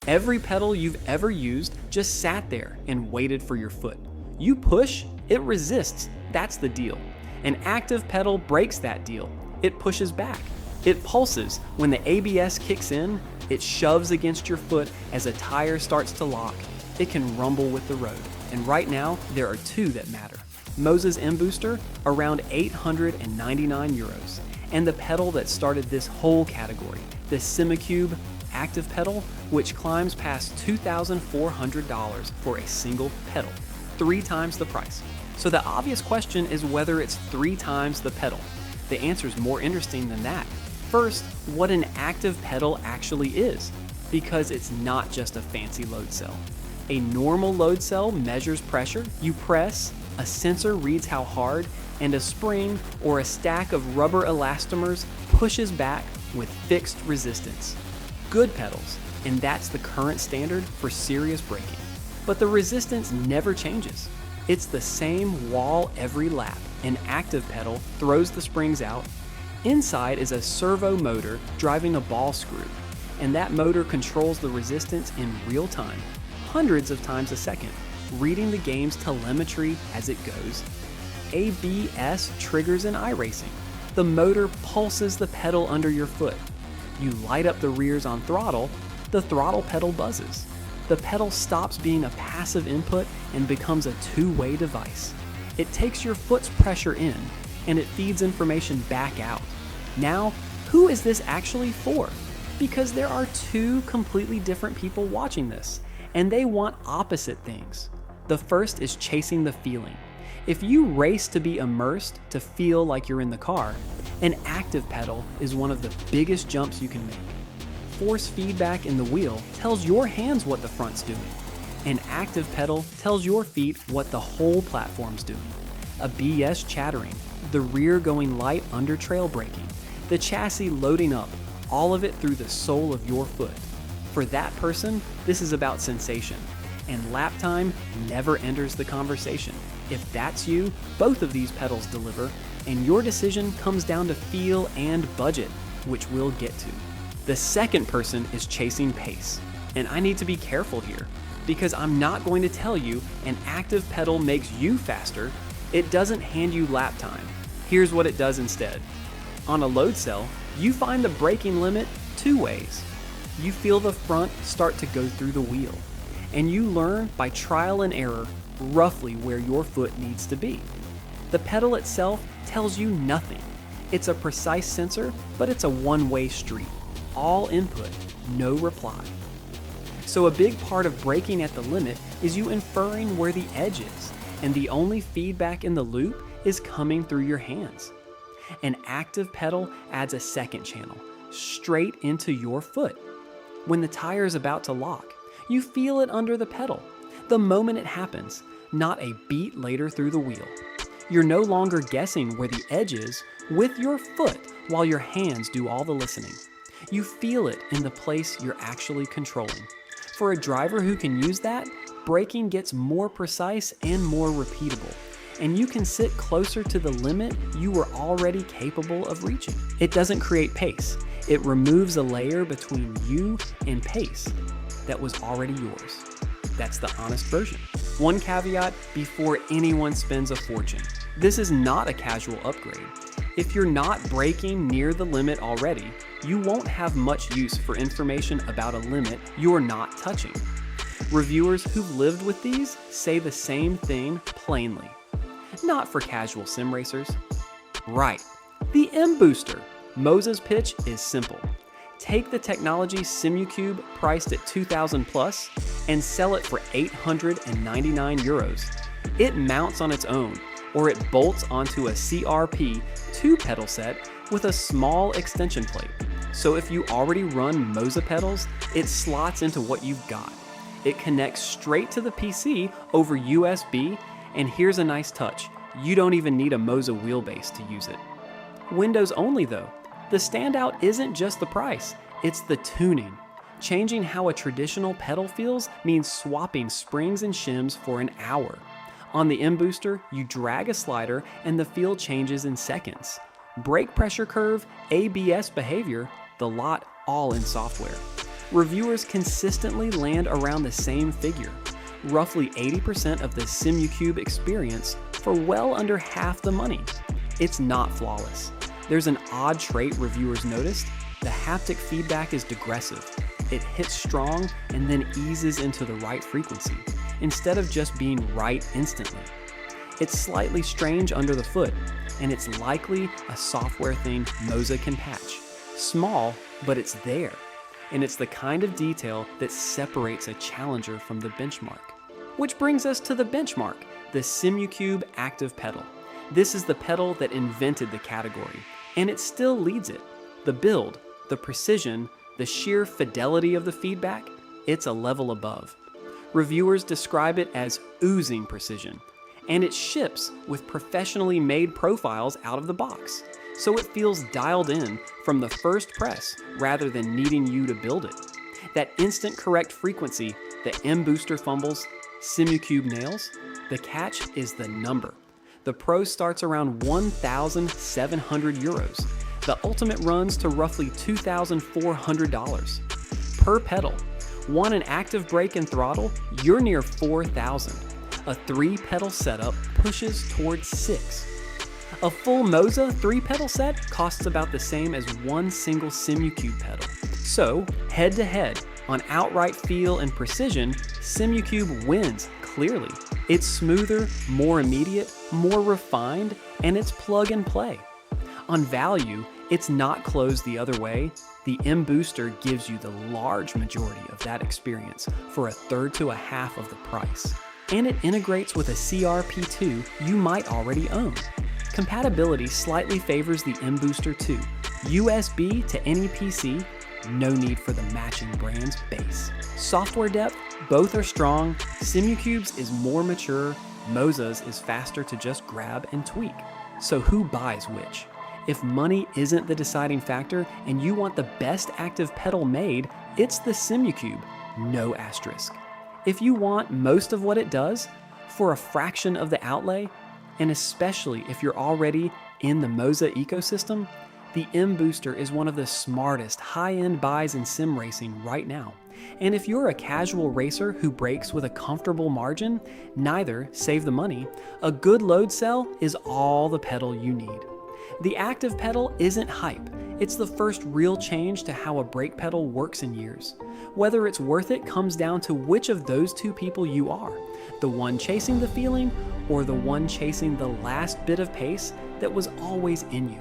Every pedal you've ever used just sat there and waited for your foot. You push, it resists. That's the deal. An ActivePedal breaks that deal. It pushes back. It pulses. When the ABS kicks in, it shoves against your foot as a tire starts to lock. It can rumble with the road. And right now, there are two that matter. MOZA's mBooster, around 899 euros. And the pedal that started this whole category, the Simucube ActivePedal, which climbs past $2,400 for a single pedal, 3 times the price. So the obvious question is whether it's 3 times the pedal. The answer is more interesting than that. First, what an ActivePedal actually is, because it's not just a fancy load cell. A normal load cell measures pressure, you press, a sensor reads how hard, and a spring or a stack of rubber elastomers pushes back with fixed resistance. Good pedals, and that's the current standard for serious braking. But the resistance never changes. It's the same wall every lap. An ActivePedal throws the springs out. Inside is a servo motor driving a ball screw, and that motor controls the resistance in real time, hundreds of times a second, reading the game's telemetry as it goes. ABS triggers in iRacing. The motor pulses the pedal under your foot. You light up the rears on throttle, the throttle pedal buzzes. The pedal stops being a passive input and becomes a two-way device. It takes your foot's pressure in, and it feeds information back out. Now, who is this actually for? Because there are 2 completely different people watching this, and they want opposite things. The first is chasing the feeling. If you race to be immersed, to feel like you're in the car, an ActivePedal is one of the biggest jumps you can make. Force feedback in the wheel tells your hands what the front's doing. An ActivePedal tells your feet what the whole platform's doing. ABS chattering, the rear going light under trail braking, the chassis loading up, all of it through the sole of your foot. For that person, this is about sensation, and lap time never enters the conversation. If that's you, both of these pedals deliver, and your decision comes down to feel and budget, which we'll get to. The second person is chasing pace, and I need to be careful here, because I'm not going to tell you an ActivePedal makes you faster. It doesn't hand you lap time. Here's what it does instead. On a load cell, you find the braking limit 2 ways. You feel the front start to go through the wheel, and you learn by trial and error roughly where your foot needs to be. The pedal itself tells you nothing. It's a precise sensor, but it's a one-way street. All input, no reply. So a big part of braking at the limit is you inferring where the edge is, and the only feedback in the loop is coming through your hands. An ActivePedal adds a second channel, straight into your foot. When the tire is about to lock, you feel it under the pedal, the moment it happens, not a beat later through the wheel. You're no longer guessing where the edge is with your foot while your hands do all the listening. You feel it in the place you're actually controlling. For a driver who can use that, braking gets more precise and more repeatable, and you can sit closer to the limit you were already capable of reaching. It doesn't create pace. It removes a layer between you and pace that was already yours. That's the honest version. One caveat before anyone spends a fortune. This is not a casual upgrade. If you're not braking near the limit already, you won't have much use for information about a limit you're not touching. Reviewers who've lived with these say the same thing plainly. Not for casual sim racers. Right, the mBooster. MOZA's pitch is simple. Take the technology Simucube priced at 2,000 plus and sell it for 899 euros. It mounts on its own, or it bolts onto a CRP 2-pedal set with a small extension plate. So if you already run MOZA pedals, it slots into what you've got. It connects straight to the PC over USB, and here's a nice touch. You don't even need a MOZA wheelbase to use it. Windows only though. The standout isn't just the price, it's the tuning. Changing how a traditional pedal feels means swapping springs and shims for an hour. On the mBooster, you drag a slider and the feel changes in seconds. Brake pressure curve, ABS behavior, the lot all in software. reviewers consistently land around the same figure, roughly 80% of the Simucube experience for well under half the money. It's not flawless. There's an odd trait reviewers noticed. The haptic feedback is digressive. It hits strong and then eases into the right frequency, instead of just being right instantly. It's slightly strange under the foot, and it's likely a software thing MOZA can patch. Small, but it's there. And it's the kind of detail that separates a challenger from the benchmark. Which brings us to the benchmark, the Simucube ActivePedal. This is the pedal that invented the category, and it still leads it. The build, the precision, the sheer fidelity of the feedback, it's a level above. Reviewers describe it as oozing precision, and it ships with professionally made profiles out of the box, so it feels dialed in from the first press rather than needing you to build it. That instant correct frequency that mBooster fumbles, Simucube nails, the catch is the number. The Pro starts around 1,700 euros. The Ultimate runs to roughly $2,400. Per pedal. Want an active brake and throttle? You're near 4,000. A 3-pedal setup pushes towards 6. A full MOZA 3-pedal set costs about the same as one single Simucube pedal. So, head to head, on outright feel and precision, Simucube wins clearly. It's smoother, more immediate, more refined, and it's plug and play. On value, it's not closed the other way. The mBooster gives you the large majority of that experience for a third to a half of the price. And it integrates with a CRP2 you might already own. Compatibility slightly favors the mBooster 2. USB to any PC, no need for the matching brand's base. Software depth, both are strong. Simucube's is more mature, MOZA's is faster to just grab and tweak. So who buys which? If money isn't the deciding factor and you want the best active pedal made, it's the Simucube, no asterisk. If you want most of what it does for a fraction of the outlay, and especially if you're already in the MOZA ecosystem, the mBooster is one of the smartest high-end buys in sim racing right now. And if you're a casual racer who brakes with a comfortable margin, neither save the money. A good load cell is all the pedal you need. The ActivePedal isn't hype. It's the first real change to how a brake pedal works in years. Whether it's worth it comes down to which of those two people you are, the one chasing the feeling or the one chasing the last bit of pace that was always in you.